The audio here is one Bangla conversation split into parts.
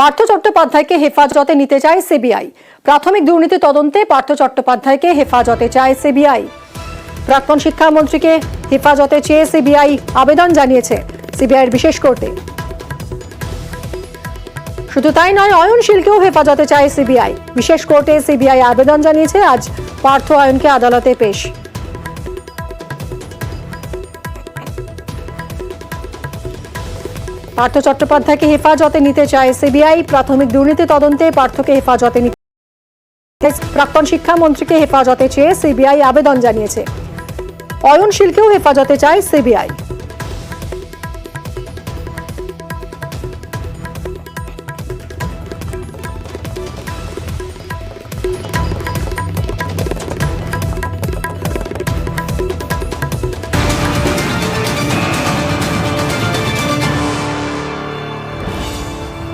পার্থ চট্টোপাধ্যায়কে হেফাজতে নিতে চায় সিবিআই। প্রাথমিক দুর্নীতি তদন্তে পার্থ চট্টোপাধ্যায়কে হেফাজতে চায় সিবিআই। প্রাক্তন শিক্ষামন্ত্রীকে হেফাজতে চেয়ে সিবিআই আবেদন জানিয়েছে সিবিআইয়ের বিশেষ কোর্টে। শুধু তাই নয়, অয়নশীলকেও হেফাজতে চায় সিবিআই। বিশেষ কোর্টে সিবিআই আবেদন জানিয়েছে। আজ পার্থ অয়নকে আদালতে পেশ। পার্থ চট্টোপাধ্যায়কে হেফাজতে নিতে চায় সিবিআই। প্রাথমিক দুর্নীতি তদন্তে পার্থকে হেফাজতে নিতে প্রাক্তন শিক্ষামন্ত্রীকে হেফাজতে চেয়ে সিবিআই আবেদন জানিয়েছে। অয়নশীলকেও হেফাজতে চায় সিবিআই।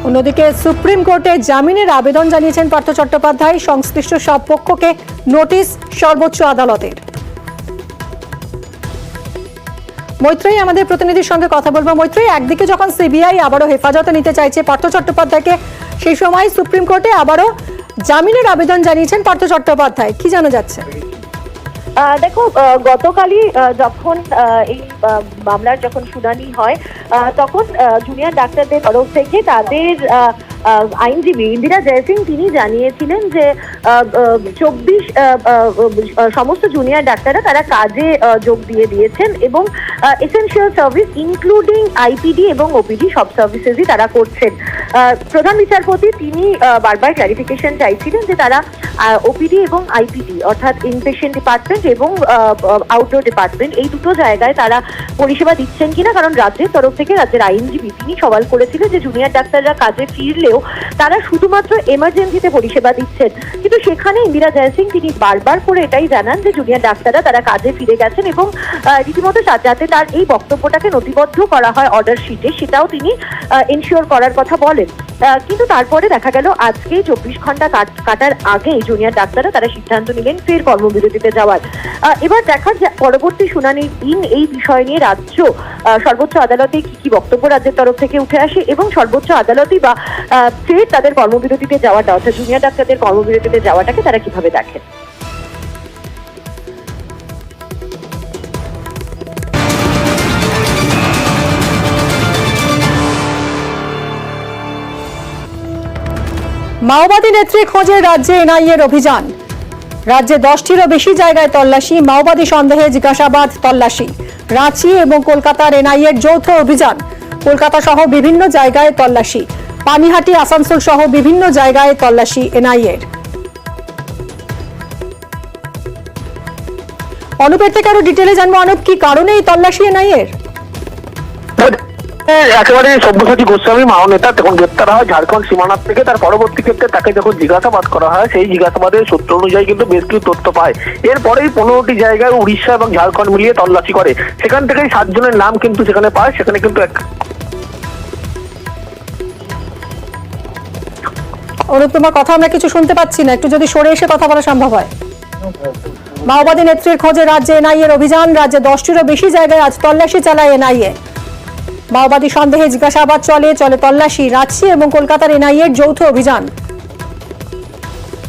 অন্যদিকে সুপ্রিম কোর্টে জামিনের আবেদন জানিয়েছেন পার্থ চট্টোপাধ্যায়। সংশ্লিষ্ট সব পক্ষকে নোটিশ সর্বোচ্চ আদালতের। মৈত্রী আমাদের প্রতিনিধির সঙ্গে কথা বলবো। মৈত্রী, একদিকে যখন সিবিআই আবারও হেফাজতে নিতে চাইছে পার্থ চট্টোপাধ্যায়কে, সেই সময় সুপ্রিম কোর্টে আবারও জামিনের আবেদন জানিয়েছেন পার্থ চট্টোপাধ্যায়, কি জানা যাচ্ছে? দেখো, গতকালই যখন এই মামলার যখন শুনানি হয় তখন জুনিয়র ডাক্তারদের তরফ থেকে তাদের আইনজীবী ইন্দিরা জয়সিং তিনি জানিয়েছিলেন যে 24 সমস্ত জুনিয়র ডাক্তাররা তারা কাজে যোগ দিয়ে দিয়েছেন এবং এসেনশিয়াল সার্ভিস ইনক্লুডিং আইপিডি এবং ওপিডি সব সার্ভিসেসই তারা করছেন। প্রধান বিচারপতি তিনি বারবার ক্লারিফিকেশন চাইছিলেন যে তারা ওপিডি এবং আইপিডি অর্থাৎ ইনপেশেন্ট ডিপার্টমেন্ট এবং আউটডোর ডিপার্টমেন্ট এই দুটো জায়গায় তারা পরিষেবা দিচ্ছেন কিনা, কারণ রাজ্যের তরফ থেকে রাজ্যের আইনজীবী তিনি সওয়াল করেছিলেন যে জুনিয়র ডাক্তাররা কাজে ফিরলেও তারা শুধুমাত্র এমার্জেন্সিতে পরিষেবা দিচ্ছেন। কিন্তু সেখানে ইন্দিরা জয়সিং তিনি বারবার করে এটাই জানান যে জুনিয়র ডাক্তাররা তারা কাজে ফিরে গেছেন এবং রীতিমতো যাতে তার এই বক্তব্যটাকে নথিবদ্ধ করা হয় অর্ডার শিটে, সেটাও তিনি এনশিওর করার কথা বলেন। কিন্তু তারপরে দেখা গেল আজকে 24 ঘন্টা কাটার আগেই জুনিয়র ডাক্তাররা তারা সিদ্ধান্ত নিলেন ফের কর্মবিরতিতে যাওয়ার। এবার দেখার যে পরবর্তী শুনানির দিন এই বিষয় নিয়ে রাজ্য সর্বোচ্চ আদালতে কি বক্তব্য রাজ্যের তরফ থেকে উঠে আসে এবং সর্বোচ্চ আদালতই বা ফের তাদের কর্মবিরতিতে যাওয়াটা অর্থাৎ জুনিয়র ডাক্তারদের কর্মবিরতিতে যাওয়াটাকে তারা কিভাবে দেখেন। মাওবাদী নেত্রী খোঁজে রাজ্যে এনআইএর অভিযান। রাজ্যে 10টিরও বেশি জায়গায় তল্লাশি, মাওবাদী সন্দেহে জিজ্ঞাসাবাদ, তল্লাশি। রাঁচি এবং কলকাতার এনআইএর যৌথ অভিযান। কলকাতা সহ বিভিন্ন জায়গায় তল্লাশি। পানিহাটি, আসানসোল সহ বিভিন্ন জায়গায় তল্লাশি এনআইএর। অনুপের থেকে আরো ডিটেলে জানবো। অনুপ, কি কারণে এই তল্লাশি এনআইএর? একেবারে সব্যসাচী গোস্বামী মাও নেতা তখন গ্রেপ্তার হয় ঝাড়খণ্ড সীমানার থেকে। তার পরবর্তী ক্ষেত্রে তাকে যখন জিজ্ঞাসাবাদ করা হয় সেই জিজ্ঞাসাবাদের সূত্র অনুযায়ী কিন্তু বেশ কিছু তথ্য পায়। এরপরেই 15টি জায়গায় উড়িষ্যা এবং ঝাড়খণ্ড মিলিয়ে তল্লাশি করে। সেখান থেকেই 7 জনের নাম কিন্তু সেখানে পায়। সেখানে কিন্তু অনুপ, তোমার কথা আমরা কিছু শুনতে পাচ্ছি না, একটু যদি সরে এসে কথা বলা সম্ভব হয়। মাওবাদী নেত্রীর খোঁজে রাজ্যে এনআইএর অভিযান। রাজ্যে 10টিরও বেশি জায়গায় আজ তল্লাশি চালায় এনআইএ। মাওবাদী সন্দেহে জিজ্ঞাসাবাদ চলে তল্লাশি। রাঁচি এবং কলকাতার এনআইএর যৌথ অভিযান।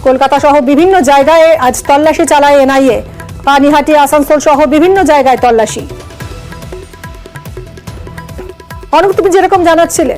কলকাতা সহ বিভিন্ন জায়গায় আজ তল্লাশি চালায় এনআইএ। পানিহাটি, আসানসোল সহ বিভিন্ন জায়গায় তল্লাশি। অনুপ, তুমি যেরকম জানাচ্ছিলে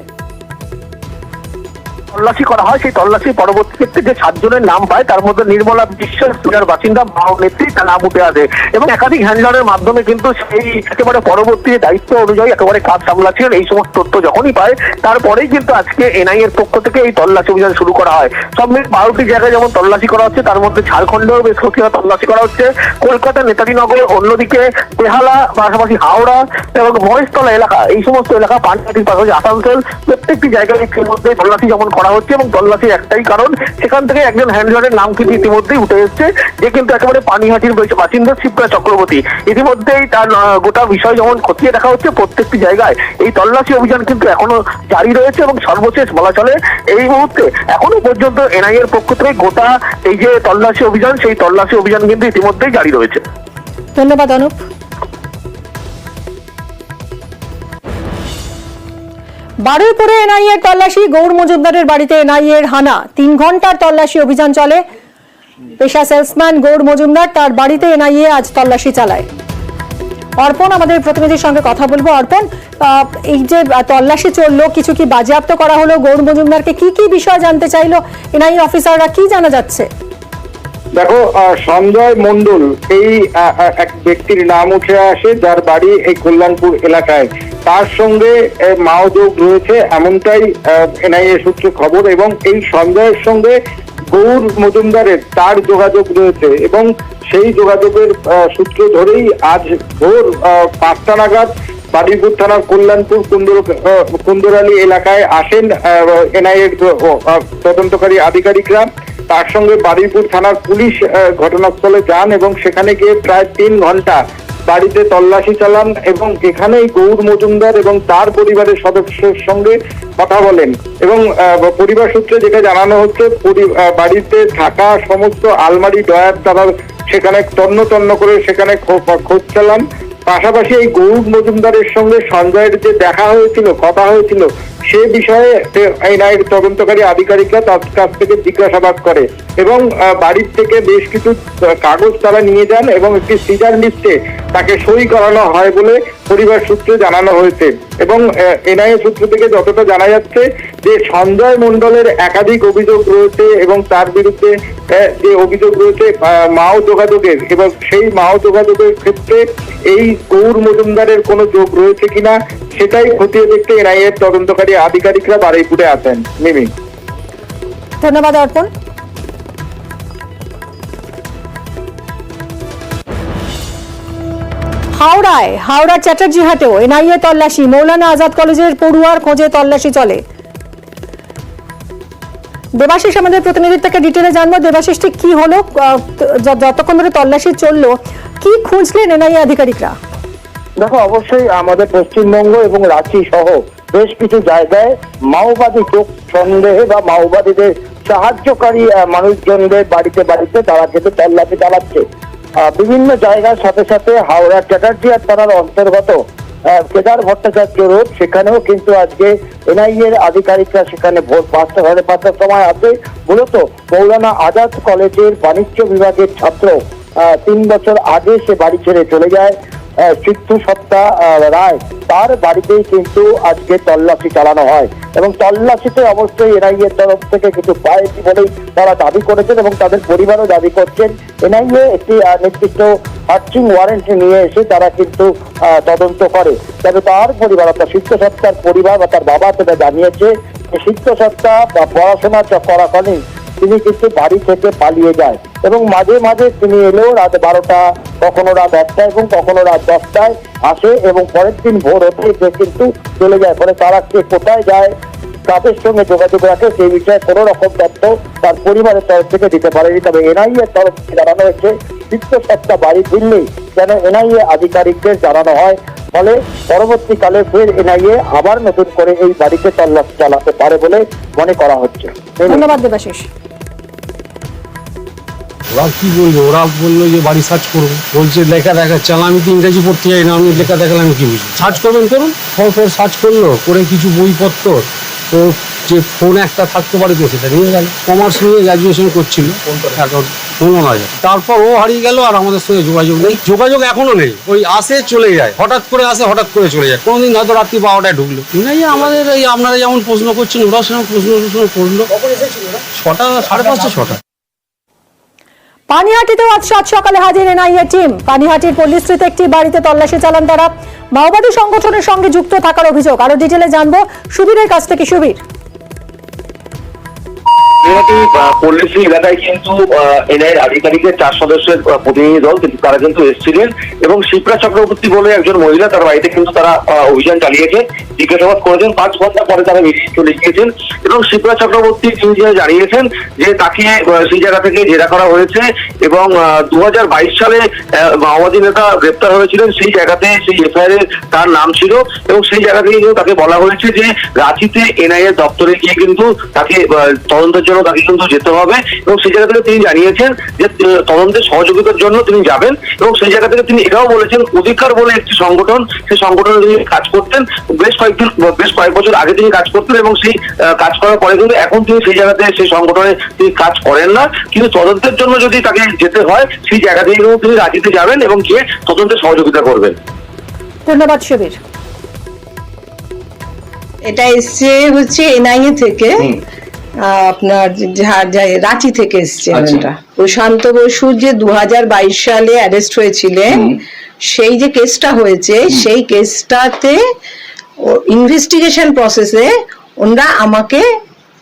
তল্লাশি করা হয়, সেই তল্লাশির পরবর্তী ক্ষেত্রে যে 7 জনের নাম পায় তার মধ্যে নির্মলা বিশ্বাস বাসিন্দা মাও নেত্রী তার নাম উঠে আসে এবং একাধিক হ্যান্ডলারের মাধ্যমে কিন্তু সেই একেবারে পরবর্তী দায়িত্ব অনুযায়ী একেবারে কাজ সামলাচ্ছিলেন। এই সমস্ত তথ্য যখনই পায় তারপরেই কিন্তু আজকে এনআইএ এর পক্ষ থেকে এই তল্লাশি অভিযান শুরু করা হয়। সব মিলে 12টি জায়গায় যেমন তল্লাশি করা হচ্ছে, তার মধ্যে ঝাড়খণ্ডেও বেশ কিছু তল্লাশি করা হচ্ছে। কলকাতা, নেতাজিনগর, অন্যদিকে বেহালা, পাশাপাশি হাওড়া এবং মহেশতলা এলাকা, এই সমস্ত এলাকা, পানিহাটির পাশাপাশি আসানসোল, প্রত্যেকটি জায়গায় এর মধ্যে তল্লাশি যেমন করা হচ্ছে এবং তল্লাশির একটাই কারণ সেখান থেকে একজন হ্যান্ডলারের নাম কিন্তু ইতিমধ্যেই উঠে এসেছে, যে কিন্তু একেবারে পানিহাটির বাসিন্দা শিবরা চক্রবর্তী। ইতিমধ্যেই তার গোটা বিষয় যেমন খতিয়ে দেখা হচ্ছে প্রত্যেকটি জায়গায়। এই তল্লাশি অভিযান কিন্তু এখনো জারি রয়েছে এবং সর্বশেষ বলা চলে এই মুহূর্তে এখনো পর্যন্ত এনআইএর পক্ষ থেকে গোটা এই যে তল্লাশি অভিযান, সেই তল্লাশি অভিযান কিন্তু ইতিমধ্যেই জারি রয়েছে। ধন্যবাদ অনুপ। বারুইপুরে এনআইএর তল্লাশি, গৌর মজুমদারের বাড়িতে এনআইএর হানা। 3 ঘন্টার তল্লাশি অভিযান চলে। পেশা সেলসম্যান গৌর মজুমদার, তার বাড়িতে এনআইএ আজ তল্লাশি চালায়। অর্পণ আমাদের প্রতিনিধির সঙ্গে কথা বলবো। অর্পণ, এই যে তল্লাশি চললো, কিছু কি বাজেয়াপ্ত করা হলো? গৌর মজুমদারকে কি কি বিষয় জানতে চাইলো এনআইএ অফিসাররা, কি জানা যাচ্ছে? দেখো, সঞ্জয় মণ্ডল এই এক ব্যক্তির নাম উঠে আসে যার বাড়ি এই কল্যাণপুর এলাকায়। তার সঙ্গে মাওযোগ রয়েছে এমনটাই এনআইএ সূত্রে খবর, এবং এই সঞ্জয়ের সঙ্গে গৌর মজুমদারের তার যোগাযোগ রয়েছে, এবং সেই যোগাযোগের সূত্র ধরেই আজ ভোর 5টা নাগাদ বারুইপুর থানার কল্যাণপুর কুন্দরালী এলাকায় আসেন এনআইএর তদন্তকারী আধিকারিকরা। তার সঙ্গে বারুইপুর থানার পুলিশ ঘটনাস্থলে যান এবং সেখানে গিয়ে প্রায় 3 ঘন্টা বাড়িতে তল্লাশি চালান, এবং এখানেই গৌর মজুমদার এবং তার পরিবারের সদস্যের সঙ্গে কথা বলেন। এবং পরিবার সূত্রে যেটা জানানো হচ্ছে, বাড়িতে থাকা সমস্ত আলমারি ড্রয়ার তারা সেখানে তন্ন করে সেখানে খোঁজ চালান। পাশাপাশি এই গৌর মজুমদারের সঙ্গে সঞ্জয়ের যে দেখা হয়েছিল, কথা হয়েছিল, সে বিষয়ে এনআইএর তদন্তকারী আধিকারিকরা তার কাছ থেকে জিজ্ঞাসাবাদ করে, এবং বাড়ির থেকে বেশ কিছু কাগজ তারা নিয়ে যান এবং একটি সিজার লিস্টে তাকে সই করানো হয় বলে পরিবার সূত্রে জানানো হয়েছে। এবং এনআইএ সূত্র থেকে যতটা জানা যাচ্ছে যে সঞ্জয় মণ্ডলের একাধিক অভিযোগ রয়েছে, এবং তার বিরুদ্ধে যে অভিযোগ রয়েছে মাও যোগাযোগের, এবং সেই মাও যোগাযোগের ক্ষেত্রে এই গৌর মজুমদারের কোনো যোগ রয়েছে কিনা সেটাই খতিয়ে দেখতে এনআইএর তদন্তকারী আধিকারিকরা বারুইপুরে আছেন। মিমি, ধন্যবাদ অর্পণ। হাওড়ার চ্যাটার্জি হাটেও এনআইএ তল্লাশি। মৌলানা আজাদ কলেজের পড়ুয়ার খোঁজে তল্লাশি চলে। দেবাশিস আমাদের প্রতিনিধির থেকে ডিটেলে জানবো। দেবাশিস, ঠিক কি হলো? যতক্ষণ ধরে তল্লাশি চললো, কি খুঁজলেন এনআইএ আধিকারিকরা? দেখো, অবশ্যই আমাদের পশ্চিমবঙ্গ এবং রাঁচি সহ বেশ কিছু জায়গায় মাওবাদী চোখ সন্দেহে বা মাওবাদীদের সাহায্যকারী মানুষজনদের বাড়িতে তারা কিন্তু তল্লাশি চালাচ্ছে। বিভিন্ন জায়গার সাথে সাথে হাওড়া চ্যাটার্জি আর থানার অন্তর্গত কেদার ভট্টাচার্য রোড, সেখানেও কিন্তু আজকে এনআইএর আধিকারিকরা সেখানে ভোর 5টা সাড়ে 5টার সময় আসে। মূলত মৌলানা আজাদ কলেজের বাণিজ্য বিভাগের ছাত্র 3 বছর আগে সে বাড়ি ছেড়ে চলে যায়। সিদ্ধু সত্তা রায়, তার বাড়িতেই কিন্তু আজকে তল্লাশি চালানো হয়, এবং তল্লাশিতে অবশ্যই এনআইএর তরফ থেকে কিছু পায়নি বলেই তারা দাবি করেছেন, এবং তাদের পরিবারও দাবি করছেন। এনআইএ একটি নির্দিষ্ট সার্চিং ওয়ারেন্ট নিয়ে এসে তারা কিন্তু তদন্ত করে। তবে তার পরিবার অর্থাৎ সিদ্ধ সত্তার পরিবার বা তার বাবা সেটা জানিয়েছে যে সিদ্ধ সত্তা পড়াশোনা করাকালীন তিনি কিন্তু বাড়ি থেকে পালিয়ে যায়, এবং মাঝে মাঝে তিনি এলেও রাত 12টা, কখনো রাত 1টা এবং কখনো রাত 10টায় আসে, এবং পরের দিন ভোর হতে সে কিন্তু চলে যায়। ফলে তারা কে কোথায় যায়, কাদের সঙ্গে যোগাযোগ রাখে, সেই বিষয়ে কোনো রকম তথ্য তার পরিবারের তরফ থেকে দিতে পারেনি। তবে এনআইএর তরফ থেকে জানানো হয়েছে সিদ্ধ সত্তা বাড়ি ফিরলেই যেন এনআইএ আধিকারিকদের জানানো হয়। ফলে পরবর্তীকালে ফের এনআইএ আবার নতুন করে এই বাড়িতে তল্লাশি চালাতে পারে বলে মনে করা হচ্ছে। ধন্যবাদ দেবাশিস। ওরা কি বলবো, ওরা বললো যে বাড়ি সার্চ করবো, বলছে লেখা দেখাচ্ছে। আমি তো ইংরেজি পড়তে যাই না, আমি লেখা দেখালে আমি কি বুঝি? সার্চ করবেন করুন। পর সার্চ করলো, করে কিছু বইপত্র, তো যে ফোন একটা থাকতে পারে তো সেটা নিয়ে গেল। কমার্স নিয়ে গ্র্যাজুয়েশন করছিল, তারপর ও হারিয়ে গেল, আর আমাদের সঙ্গে যোগাযোগ নেই। যোগাযোগ এখনো নেই, ওই আসে চলে যায়, হঠাৎ করে আসে হঠাৎ করে চলে যায়। কোনোদিন হয়তো রাত্রি 12টায় ঢুকলো। নাই, আমাদের এই আপনারা যেমন প্রশ্ন করছেন ওরা সেরকম প্রশ্ন করলো। 6টা, সাড়ে 5টা, 6টা। পানিহাটিতেও আজ সাত সকালে হাজির এনআইএ টিম। পানিহাটির পল্লীশ্রীতে একটি বাড়িতে তল্লাশি চালান তারা। মাওবাদী সংগঠনের সঙ্গে যুক্ত থাকার অভিযোগ। আরো ডিটেলে জানবো সুবীরের কাছ থেকে। সুবীর, পল্লীশ্রী এলাকায় কিন্তু এনআইএর আধিকারিকের 4 সদস্যের প্রতিনিধি দল কিন্তু তারা কিন্তু এসেছিলেন, এবং শিপ্রা চক্রবর্তী বলে একজন মহিলা, তার বাড়িতে কিন্তু তারা অভিযান চালিয়েছে, জিজ্ঞাসাবাদ করেছেন। 5 ঘন্টা পরে তারা বেরিয়ে চলে গিয়েছেন, এবং শিপ্রা চক্রবর্তী তিনি জানিয়েছেন যে তাকে সেই জায়গা থেকে জেরা করা হয়েছে, এবং 2022 সালে মাওবাদী নেতা গ্রেপ্তার হয়েছিলেন, সেই জায়গাতে সেই এফআইআর এর তার নাম ছিল, এবং সেই জায়গা থেকে কিন্তু তাকে বলা হয়েছে যে রাঁচিতে এনআইএ দপ্তরে গিয়ে কিন্তু তাকে তদন্তের জন্য তাকে কিন্তু যেতে হবে এবং সেই জায়গা থেকে তিনি জানিয়েছেন যে তদন্তের সহযোগিতার জন্য তিনি যাবেন এবং সেই জায়গা থেকে তিনি এটাও বলেছেন অধিকার বলে একটি সংগঠন, সেই সংগঠনে তিনি কাজ করতেন বেশ কয়েক বছর আগে তিনি কাজ করতেন এবং সেই কাজ করার পরে কিন্তু এখন তিনি সেই জায়গাতে সেই সংগঠনে তিনি কাজ করেন না, কিন্তু তদন্তের জন্য যদি তাকে যেতে হয় সেই জায়গা থেকে কিন্তু তিনি রাজিতে যাবেন এবং গিয়ে তদন্তে সহযোগিতা করবেন। ধন্যবাদ শিবির। এটা হচ্ছে এনআইএ থেকে, আপনার রাঁচি থেকে এসছে। এটা প্রশান্ত বসু যে 2022 সালে অ্যারেস্ট হয়েছিলেন, সেই যে কেসটা হয়েছে সেই কেসটাতে ইনভেস্টিগেশন প্রসেসে ওনারা আমাকে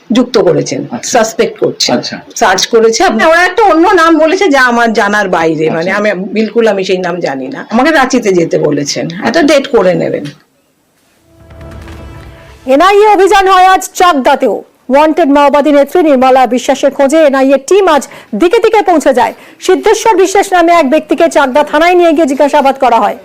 যুক্ত করেছেন, সাসপেক্ট করছেন, সার্চ করেছে। ওরা একটা অন্য নাম বলেছে যা আমার জানার বাইরে, মানে আমি বিলকুল আমি সেই নাম জানি না। আমাকে রাঁচিতে যেতে বলেছেন, একটা ডেট করে নেবেন। এনআইএ অভিযান হয় আজ চাকদাতেও। ওয়ান্টেড মাওবাদী নেত্রী নির্মলা বিশ্বাসের খোঁজে এনআইএ টিম আজ দিকে দিকে পৌঁছে যায়। সিদ্ধেশ্বর বিশ্বাস নামে এক ব্যক্তিকে চাকদা থানায় নিয়ে গিয়ে জিজ্ঞাসাবাদ করা হয়।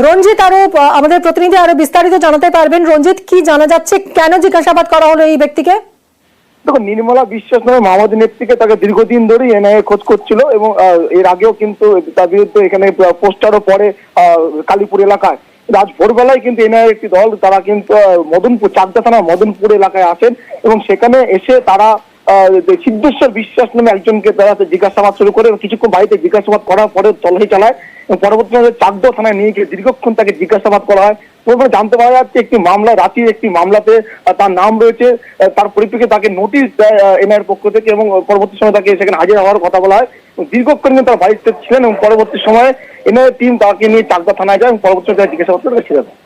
রঞ্জিত আরো আমাদের প্রতিনিধি আরো বিস্তারিত জানাতে পারবেন। রঞ্জিত, কি জানা যাচ্ছে, কেন জিজ্ঞাসাবাদ করা হলো এই ব্যক্তিকে? দেখো, নির্মলা বিশ্বাস নামে মাওবাদী নেত্রীকে তাকে দীর্ঘদিন ধরেই এনআইএ খোঁজ করছিল এবং এর আগেও কিন্তু তার বিরুদ্ধে এখানে পোস্টারও পড়ে কালীপুর এলাকায়। আজ ভোরবেলায় কিন্তু এনআইএ একটি দল, তারা কিন্তু মদনপুর, চাকদা থানার মদনপুর এলাকায় আসেন এবং সেখানে এসে তারা সিদ্ধেশ্বর বিশ্বাস নামে একজনকে তারা জিজ্ঞাসাবাদ শুরু করে কিছুক্ষণ বাড়িতে জিজ্ঞাসাবাদ করার পরে তল্লাশি চালায় এবং পরবর্তীতে চাকদা থানায় নিয়ে গিয়ে দীর্ঘক্ষণ তাকে জিজ্ঞাসাবাদ করা হয়। তারপরে জানতে পারা যাচ্ছে একটি মামলা, রাঁচির একটি মামলাতে তার নাম রয়েছে, তার পরিপ্রেক্ষিতে তাকে নোটিশ দেয় এনআইএর পক্ষ থেকে এবং পরবর্তী সময় তাকে সেখানে হাজির হওয়ার কথা বলা হয়। দীর্ঘক্ষণ কিন্তু তার বাড়িতে ছিলেন এবং পরবর্তী সময়ে এনআইএ টিম তাকে নিয়ে চাকদা থানায় যায় এবং পরবর্তী সময় জিজ্ঞাসাবাদ করে ছেড়ে দেয়।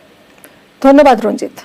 ধন্যবাদ রঞ্জিত।